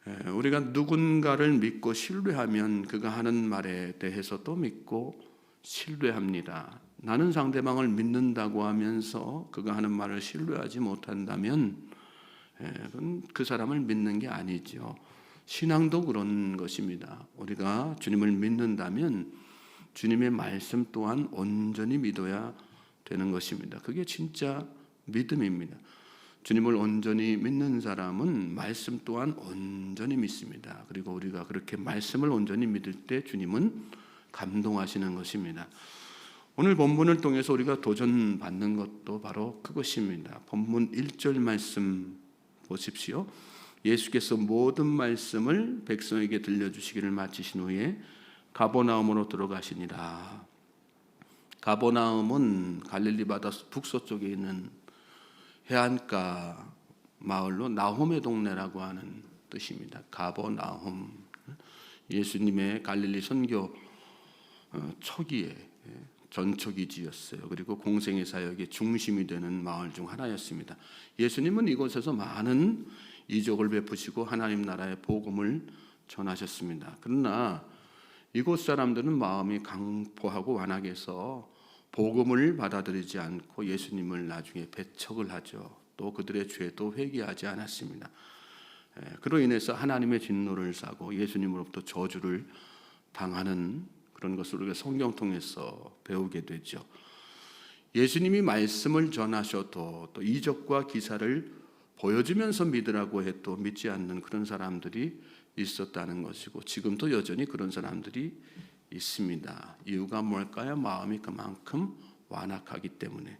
우리가 누군가를 믿고 신뢰하면 그가 하는 말에 대해서도 믿고 신뢰합니다. 나는 상대방을 믿는다고 하면서 그가 하는 말을 신뢰하지 못한다면 그건 그 사람을 믿는 게 아니죠. 신앙도 그런 것입니다. 우리가 주님을 믿는다면 주님의 말씀 또한 온전히 믿어야 되는 것입니다. 그게 진짜 믿음입니다. 주님을 온전히 믿는 사람은 말씀 또한 온전히 믿습니다. 그리고 우리가 그렇게 말씀을 온전히 믿을 때 주님은 감동하시는 것입니다. 오늘 본문을 통해서 우리가 도전받는 것도 바로 그것입니다. 본문 1절 말씀 보십시오. 예수께서 모든 말씀을 백성에게 들려주시기를 마치신 후에 가버나움으로 들어가시니라. 가버나움은 갈릴리 바다 북서쪽에 있는 해안가 마을로 나홈의 동네라고 하는 뜻입니다. 가버나움. 예수님의 갈릴리 선교 초기에 전초기지였어요. 그리고 공생의 사역의 중심이 되는 마을 중 하나였습니다. 예수님은 이곳에서 많은 이적을 베푸시고 하나님 나라의 복음을 전하셨습니다. 그러나 이곳 사람들은 마음이 강포하고 완악해서 복음을 받아들이지 않고 예수님을 나중에 배척을 하죠. 또 그들의 죄도 회개하지 않았습니다. 그로 인해서 하나님의 진노를 사고 예수님으로부터 저주를 당하는 그런 것을 우리가 성경 통해서 배우게 되죠. 예수님이 말씀을 전하셔도 또 이적과 기사를 보여주면서 믿으라고 해도 믿지 않는 그런 사람들이 있었다는 것이고 지금도 여전히 그런 사람들이 있습니다. 이유가 뭘까요? 마음이 그만큼 완악하기 때문에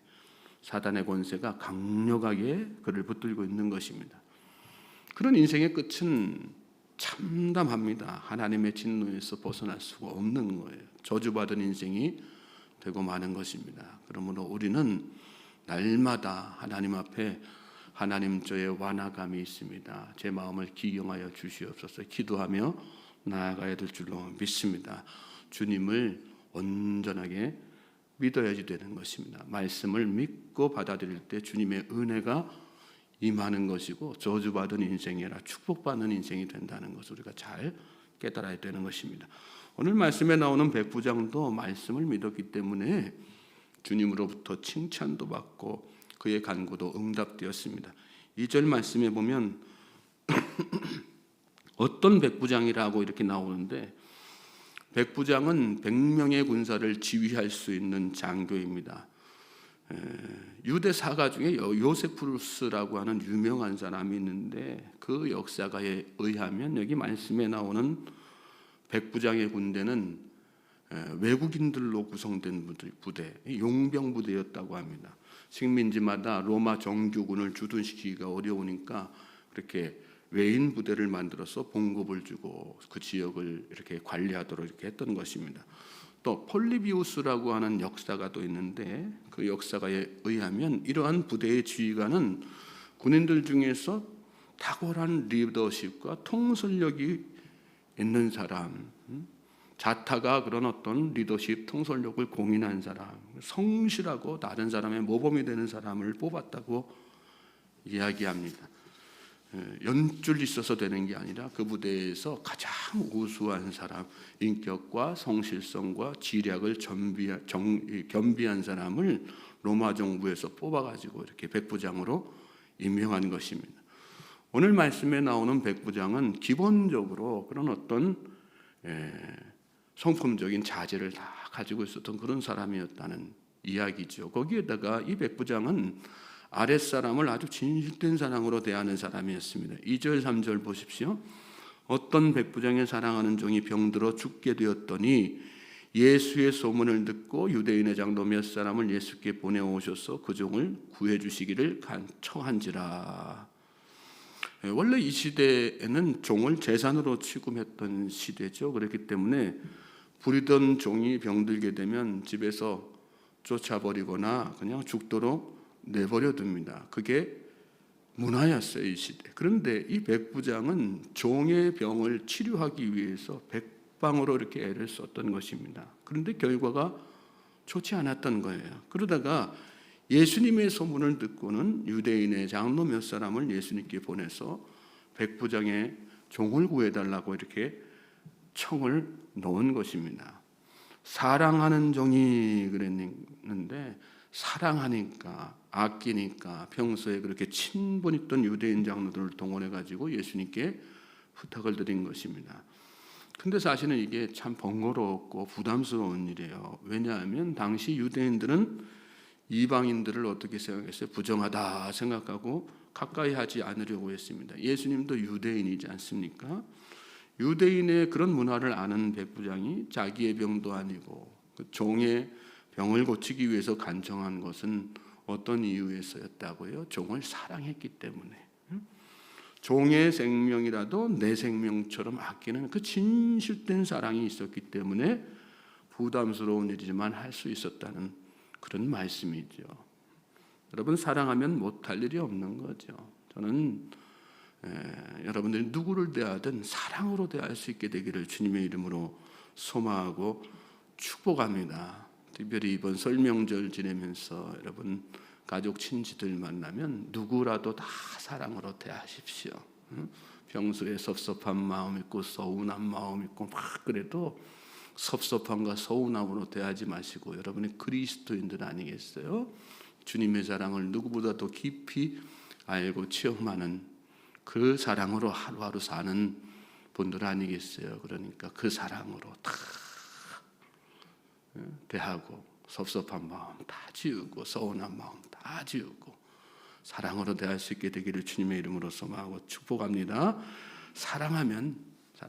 사단의 권세가 강력하게 그를 붙들고 있는 것입니다. 그런 인생의 끝은 참담합니다. 하나님의 진노에서 벗어날 수가 없는 거예요. 저주받은 인생이 되고 마는 것입니다. 그러므로 우리는 날마다 하나님 앞에 하나님 저의 완악함이 있습니다. 제 마음을 기경하여 주시옵소서 기도하며 나아가야 될 줄로 믿습니다. 주님을 온전하게 믿어야지 되는 것입니다. 말씀을 믿고 받아들일 때 주님의 은혜가 임하는 것이고 저주받은 인생이 아니라 축복받는 인생이 된다는 것을 우리가 잘 깨달아야 되는 것입니다. 오늘 말씀에 나오는 백부장도 말씀을 믿었기 때문에 주님으로부터 칭찬도 받고 그의 간구도 응답되었습니다. 2절 말씀에 보면 어떤 백부장이라고 이렇게 나오는데 백부장은 100명의 군사를 지휘할 수 있는 장교입니다. 유대 사가 중에 요세푸스라고 하는 유명한 사람이 있는데 그 역사가에 의하면 여기 말씀에 나오는 백부장의 군대는 외국인들로 구성된 부대, 용병 부대였다고 합니다. 식민지마다 로마 정규군을 주둔시키기가 어려우니까 그렇게 외인 부대를 만들어서 봉급을 주고 그 지역을 이렇게 관리하도록 이렇게 했던 것입니다. 또 폴리비우스라고 하는 역사가 또 있는데 그 역사가에 의하면 이러한 부대의 지휘관은 군인들 중에서 탁월한 리더십과 통솔력이 있는 사람, 자타가 그런 어떤 리더십, 통솔력을 공인한 사람, 성실하고 다른 사람의 모범이 되는 사람을 뽑았다고 이야기합니다. 연줄 있어서 되는 게 아니라 그 부대에서 가장 우수한 사람, 인격과 성실성과 지략을 겸비한 사람을 로마 정부에서 뽑아가지고 이렇게 백부장으로 임명한 것입니다. 오늘 말씀에 나오는 백부장은 기본적으로 그런 어떤 성품적인 자질을 다 가지고 있었던 그런 사람이었다는 이야기죠. 거기에다가 이 백부장은 아랫사람을 아주 진실된 사랑으로 대하는 사람이었습니다. 2절 3절 보십시오. 어떤 백부장의 사랑하는 종이 병들어 죽게 되었더니 예수의 소문을 듣고 유대인의 장로 몇 사람을 예수께 보내오셔서 그 종을 구해주시기를 간청한지라. 원래 이 시대에는 종을 재산으로 취급했던 시대죠. 그렇기 때문에 부리던 종이 병들게 되면 집에서 쫓아버리거나 그냥 죽도록 내버려 둡니다. 그게 문화였어요, 이 시대. 그런데 이 백부장은 종의 병을 치료하기 위해서 백방으로 이렇게 애를 썼던 것입니다. 그런데 결과가 좋지 않았던 거예요. 그러다가 예수님의 소문을 듣고는 유대인의 장로 몇 사람을 예수님께 보내서 백부장의 종을 구해달라고 이렇게 청을 놓은 것입니다. 사랑하는 종이 그랬는데 사랑하니까 아끼니까 평소에 그렇게 친분 있던 유대인 장로들을 동원해 가지고 예수님께 부탁을 드린 것입니다. 근데 사실은 이게 참 번거롭고 부담스러운 일이에요. 왜냐하면 당시 유대인들은 이방인들을 어떻게 생각했어요? 부정하다 생각하고 가까이 하지 않으려고 했습니다. 예수님도 유대인이지 않습니까? 유대인의 그런 문화를 아는 백부장이 자기의 병도 아니고 그 종의 병을 고치기 위해서 간청한 것은 어떤 이유에서였다고요? 종을 사랑했기 때문에. 종의 생명이라도 내 생명처럼 아끼는 그 진실된 사랑이 있었기 때문에 부담스러운 일이지만 할 수 있었다는 그런 말씀이죠. 여러분, 사랑하면 못할 일이 없는 거죠. 저는 여러분들이 누구를 대하든 사랑으로 대할 수 있게 되기를 주님의 이름으로 소망하고 축복합니다. 특별히 이번 설 명절 지내면서 여러분 가족 친지들 만나면 누구라도 다 사랑으로 대하십시오. 평소에 섭섭한 마음 있고 서운한 마음 있고 막 그래도 섭섭함과 서운함으로 대하지 마시고 여러분이 그리스도인들 아니겠어요? 주님의 사랑을 누구보다 더 깊이 알고 체험하는 그 사랑으로 하루하루 사는 분들 아니겠어요? 그러니까 그 사랑으로 다 대하고 섭섭한 마음 다 지우고 서운한 마음 다 지우고 사랑으로 대할 수 있게 되기를 주님의 이름으로 소망하고 축복합니다. 사랑하면 다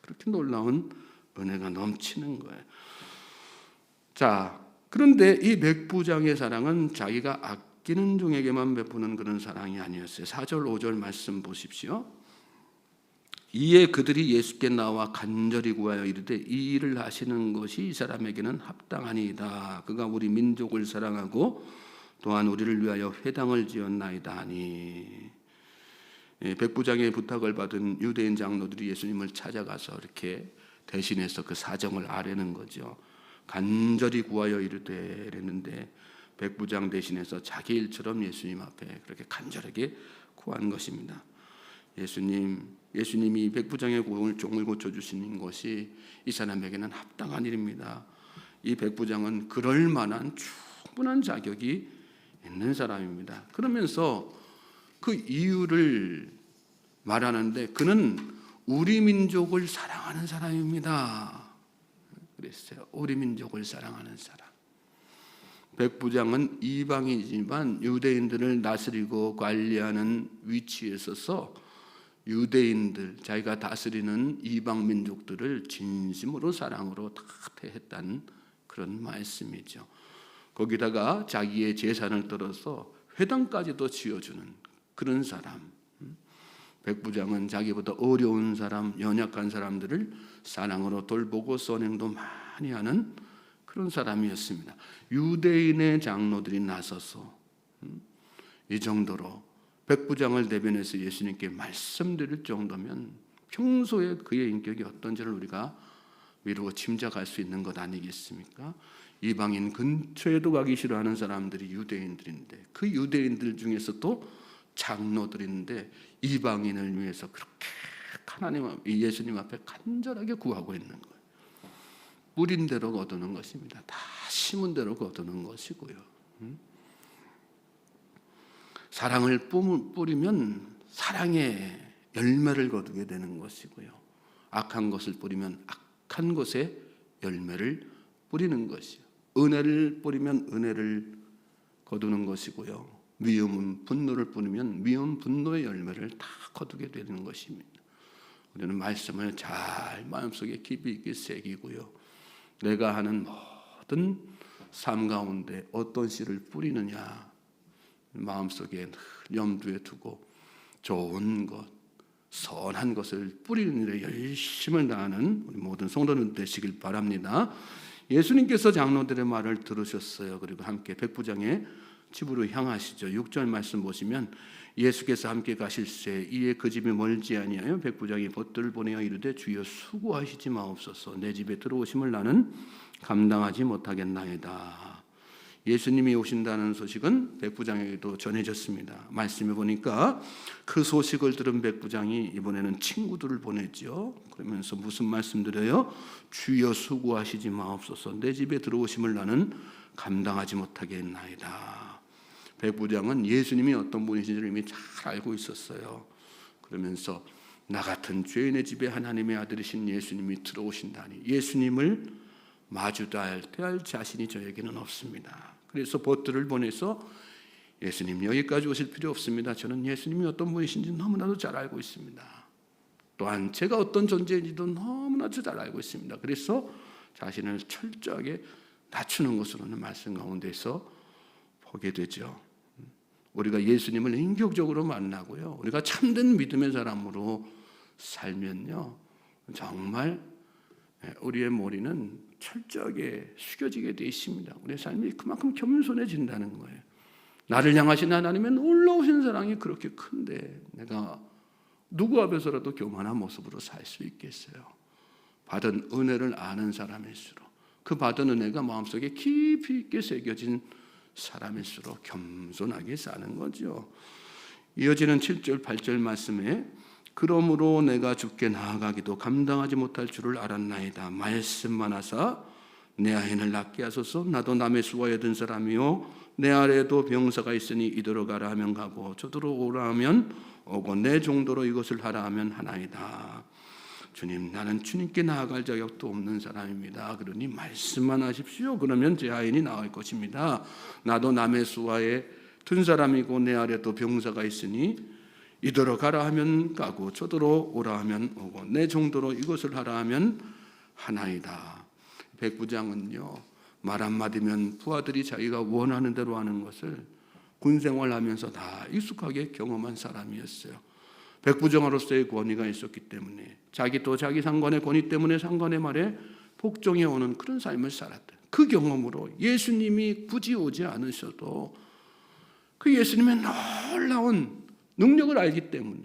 그렇게 놀라운 은혜가 넘치는 거예요. 자, 그런데 이 백부장의 사랑은 자기가 아끼는 종에게만 베푸는 그런 사랑이 아니었어요. 4절 5절 말씀 보십시오. 이에 그들이 예수께 나와 간절히 구하여 이르되 이 일을 하시는 것이 이 사람에게는 합당하니이다. 그가 우리 민족을 사랑하고 또한 우리를 위하여 회당을 지었나이다 하니. 백부장의 부탁을 받은 유대인 장로들이 예수님을 찾아가서 이렇게 대신해서 그 사정을 아뢰는 거죠. 간절히 구하여 이르되 이랬는데 백부장 대신해서 자기 일처럼 예수님 앞에 그렇게 간절하게 구한 것입니다. 예수님이 백부장의 종을 고쳐주시는 것이 이 사람에게는 합당한 일입니다. 이 백부장은 그럴 만한 충분한 자격이 있는 사람입니다. 그러면서 그 이유를 말하는데 그는 우리 민족을 사랑하는 사람입니다. 그랬어요. 우리 민족을 사랑하는 사람. 백부장은 이방이지만 유대인들을 다스리고 관리하는 위치에 서서 유대인들, 자기가 다스리는 이방 민족들을 진심으로 사랑으로 다 대했다는 그런 말씀이죠. 거기다가 자기의 재산을 떨어서 회당까지도 지어주는 그런 사람. 백부장은 자기보다 어려운 사람, 연약한 사람들을 사랑으로 돌보고 선행도 많이 하는 그런 사람이었습니다. 유대인의 장로들이 나서서 이 정도로 백부장을 대변해서 예수님께 말씀드릴 정도면 평소에 그의 인격이 어떤지를 우리가 미루고 짐작할 수 있는 것 아니겠습니까? 이방인 근처에도 가기 싫어하는 사람들이 유대인들인데 그 유대인들 중에서도 장로들인데 이방인을 위해서 그렇게 예수님 앞에 간절하게 구하고 있는 거예요. 뿌린 대로 거두는 것입니다. 다 심은 대로 거두는 것이고요. 사랑을 뿌리면 사랑의 열매를 거두게 되는 것이고요. 악한 것을 뿌리면 악한 것의 열매를 뿌리는 것이요. 은혜를 뿌리면 은혜를 거두는 것이고요. 미움은 분노를 뿌리면 미움 분노의 열매를 다 거두게 되는 것입니다. 우리는 말씀을 잘 마음속에 깊이 있게 새기고요. 내가 하는 모든 삶 가운데 어떤 씨를 뿌리느냐 마음속에 염두에 두고 좋은 것, 선한 것을 뿌리는 일에 열심을 다하는 우리 모든 성도들 되시길 바랍니다. 예수님께서 장로들의 말을 들으셨어요. 그리고 함께 백부장의 집으로 향하시죠. 6절 말씀 보시면 예수께서 함께 가실새 이에 그 집이 멀지 아니하여 백부장이 벗들을 보내어 이르되 주여 수고하시지 마옵소서 내 집에 들어오심을 나는 감당하지 못하겠나이다. 예수님이 오신다는 소식은 백부장에게도 전해졌습니다. 말씀해 보니까 그 소식을 들은 백부장이 이번에는 친구들을 보냈죠. 그러면서 무슨 말씀드려요? 주여 수고하시지 마옵소서. 내 집에 들어오심을 나는 감당하지 못하겠나이다. 백부장은 예수님이 어떤 분이신지를 이미 잘 알고 있었어요. 그러면서 나 같은 죄인의 집에 하나님의 아들이신 예수님이 들어오신다니, 예수님을 대할 자신이 저에게는 없습니다. 그래서 보트를 보내서 예수님 여기까지 오실 필요 없습니다. 저는 예수님이 어떤 분이신지 너무나도 잘 알고 있습니다. 또한 제가 어떤 존재인지도 너무나도 잘 알고 있습니다. 그래서 자신을 철저하게 낮추는 것으로는 말씀 가운데서 보게 되죠. 우리가 예수님을 인격적으로 만나고요, 우리가 참된 믿음의 사람으로 살면요, 정말 우리의 머리는 철저하게 숙여지게 돼 있습니다. 우리의 삶이 그만큼 겸손해진다는 거예요. 나를 향하신 하나님의 놀라우신 사랑이 그렇게 큰데 내가 누구 앞에서라도 교만한 모습으로 살 수 있겠어요? 받은 은혜를 아는 사람일수록, 그 받은 은혜가 마음속에 깊이 있게 새겨진 사람일수록 겸손하게 사는 거죠. 이어지는 7절 8절 말씀에 그러므로 내가 주께 나아가기도 감당하지 못할 줄을 알았나이다. 말씀만 하사 내 아인을 낫게 하소서. 나도 남의 수하에 든 사람이요 내 아래에도 병사가 있으니 이대로 가라 하면 가고 저더러 오라 하면 오고 내 정도로 이것을 하라 하면 하나이다. 주님, 나는 주님께 나아갈 자격도 없는 사람입니다. 그러니 말씀만 하십시오. 그러면 제 아인이 나을 것입니다. 나도 남의 수하에 든 사람이고 내 아래도 병사가 있으니 이더러 가라 하면 가고 저더러 오라 하면 오고 내 정도로 이것을 하라 하면 하나이다. 백부장은요, 말 한마디면 부하들이 자기가 원하는 대로 하는 것을 군생활하면서 다 익숙하게 경험한 사람이었어요. 백부장으로서의 권위가 있었기 때문에, 자기 상관의 권위 때문에 상관의 말에 복종해 오는 그런 삶을 살았다. 그 경험으로 예수님이 굳이 오지 않으셔도 그 예수님의 놀라운 능력을 알기 때문에,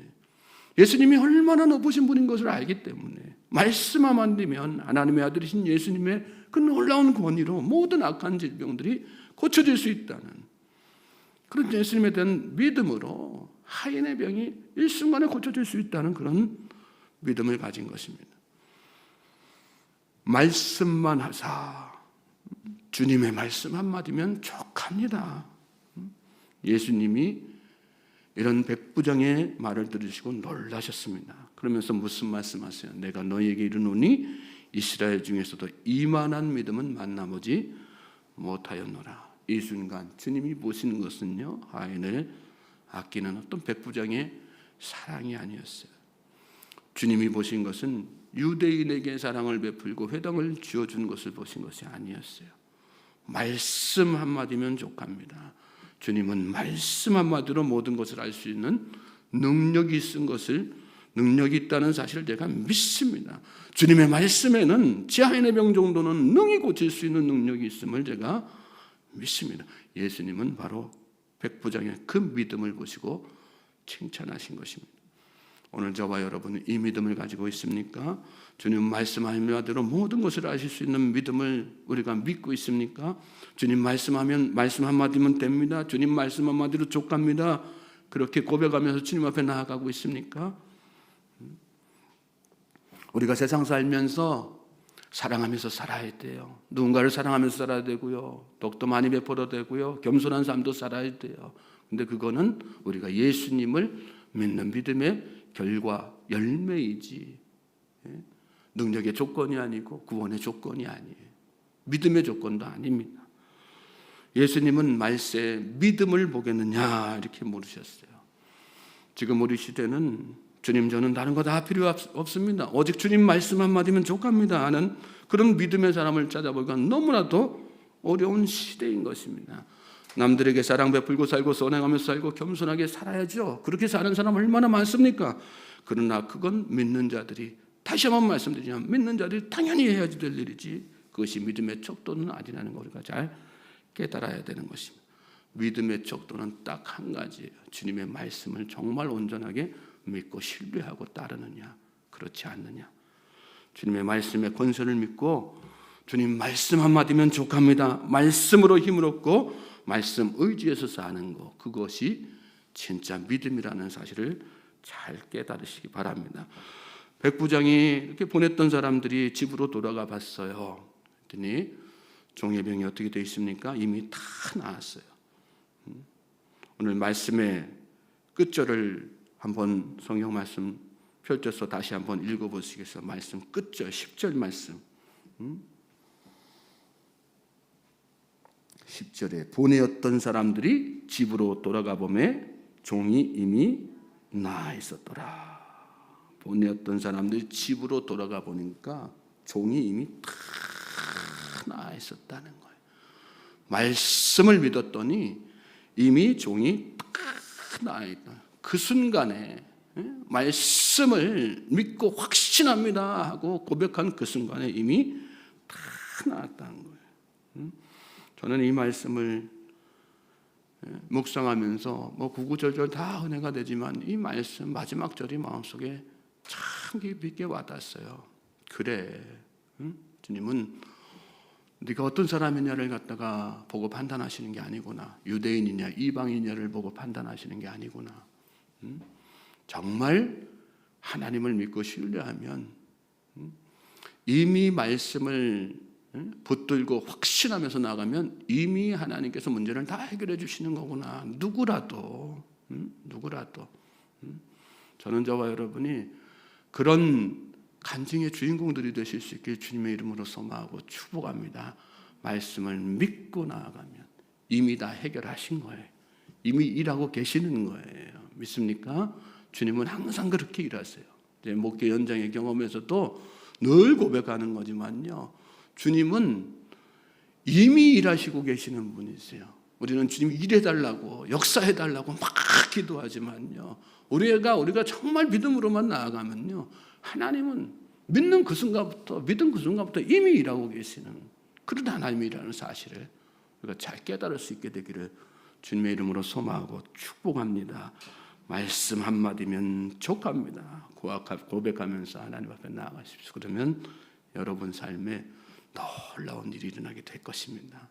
예수님이 얼마나 높으신 분인 것을 알기 때문에 말씀만 되면 하나님의 아들이신 예수님의 그 놀라운 권위로 모든 악한 질병들이 고쳐질 수 있다는 그런 예수님에 대한 믿음으로 하인의 병이 일순간에 고쳐질 수 있다는 그런 믿음을 가진 것입니다. 말씀만 하사, 주님의 말씀 한마디면 족합니다. 예수님이 이런 백부장의 말을 들으시고 놀라셨습니다. 그러면서 무슨 말씀하세요? 내가 너희에게 이르노니 이스라엘 중에서도 이만한 믿음은 만나보지 못하였노라. 이 순간 주님이 보시는 것은요, 하인을 아끼는 어떤 백부장의 사랑이 아니었어요. 주님이 보신 것은 유대인에게 사랑을 베풀고 회당을 지어준 것을 보신 것이 아니었어요. 말씀 한마디면 족합니다. 주님은 말씀 한마디로 모든 것을 알 수 있는 능력이 있다는 사실을 제가 믿습니다. 주님의 말씀에는 지하인의 병 정도는 능히 고칠 수 있는 능력이 있음을 제가 믿습니다. 예수님은 바로 백부장의 그 믿음을 보시고 칭찬하신 것입니다. 오늘 저와 여러분은 이 믿음을 가지고 있습니까? 주님 말씀하신 대로 모든 것을 아실 수 있는 믿음을 우리가 믿고 있습니까? 주님 말씀하면 말씀 한마디면 됩니다. 주님 말씀 한마디로 족합니다. 그렇게 고백하면서 주님 앞에 나아가고 있습니까? 우리가 세상 살면서 사랑하면서 살아야 돼요. 누군가를 사랑하면서 살아야 되고요. 덕도 많이 베풀어야 되고요. 겸손한 삶도 살아야 돼요. 근데 그거는 우리가 예수님을 믿는 믿음의 결과, 열매이지 능력의 조건이 아니고 구원의 조건이 아니에요. 믿음의 조건도 아닙니다. 예수님은 말세에 믿음을 보겠느냐 이렇게 물으셨어요. 지금 우리 시대는 주님 저는 다른 거 다 필요 없습니다. 오직 주님 말씀 한마디면 족합니다 하는 그런 믿음의 사람을 찾아보기가 너무나도 어려운 시대인 것입니다. 남들에게 사랑 베풀고 살고 선행하면서 살고 겸손하게 살아야죠. 그렇게 사는 사람 얼마나 많습니까? 그러나 그건 믿는 자들이, 다시 한번 말씀드리자면 믿는 자들이 당연히 해야지 될 일이지 그것이 믿음의 척도는 아니라는 걸 우리가 잘 깨달아야 되는 것입니다. 믿음의 척도는 딱 한 가지예요. 주님의 말씀을 정말 온전하게 믿고 신뢰하고 따르느냐, 그렇지 않느냐. 주님의 말씀의 권세를 믿고 주님 말씀 한마디면 족합니다. 말씀으로 힘을 얻고 말씀 의지해서 사는 것, 그것이 진짜 믿음이라는 사실을 잘 깨달으시기 바랍니다. 백부장이 이렇게 보냈던 사람들이 집으로 돌아가 봤어요. 그랬더니 종의 병이 어떻게 되어 있습니까? 이미 다 나았어요. 오늘 말씀의 끝절을 한번 성경 말씀 펼쳐서 다시 한번 읽어보시겠어요? 말씀 끝절 10절 말씀. 10절에 보내었던 사람들이 집으로 돌아가 보매 종이 이미 나아 있었더라. 보내었던 사람들이 집으로 돌아가 보니까 종이 이미 다 나아 있었다는 거예요. 말씀을 믿었더니 이미 종이 다 나아 있다. 그 순간에 말씀을 믿고 확신합니다 하고 고백한 그 순간에 이미 다 나았다는 거예요. 저는 이 말씀을 묵상하면서 구구절절 다 은혜가 되지만 이 말씀 마지막 절이 마음속에 참 깊이 있게 와닿았어요. 그래, 주님은 네가 어떤 사람이냐를 갖다가 보고 판단하시는 게 아니구나. 유대인이냐 이방인이냐를 보고 판단하시는 게 아니구나. 정말 하나님을 믿고 신뢰하면 이미 말씀을 붙들고 확신하면서 나가면 이미 하나님께서 문제를 다 해결해 주시는 거구나. 누구라도 저는 저와 여러분이 그런 간증의 주인공들이 되실 수 있게 주님의 이름으로 소망하고 축복합니다. 말씀을 믿고 나아가면 이미 다 해결하신 거예요. 이미 일하고 계시는 거예요. 믿습니까? 주님은 항상 그렇게 일하세요. 목회 연장의 경험에서도 늘 고백하는 거지만요, 주님은 이미 일하시고 계시는 분이세요. 우리는 주님 일해달라고 역사해달라고 막 기도하지만요, 우리가 정말 믿음으로만 나아가면요, 하나님은 믿는 그 순간부터 이미 일하고 계시는 그런 하나님이라는 사실을 우리가 잘 깨달을 수 있게 되기를 주님의 이름으로 소망하고 축복합니다. 말씀 한마디면 족합니다. 고백하면서 하나님 앞에 나아가십시오. 그러면 여러분 삶에 놀라운 일이 일어나게 될 것입니다.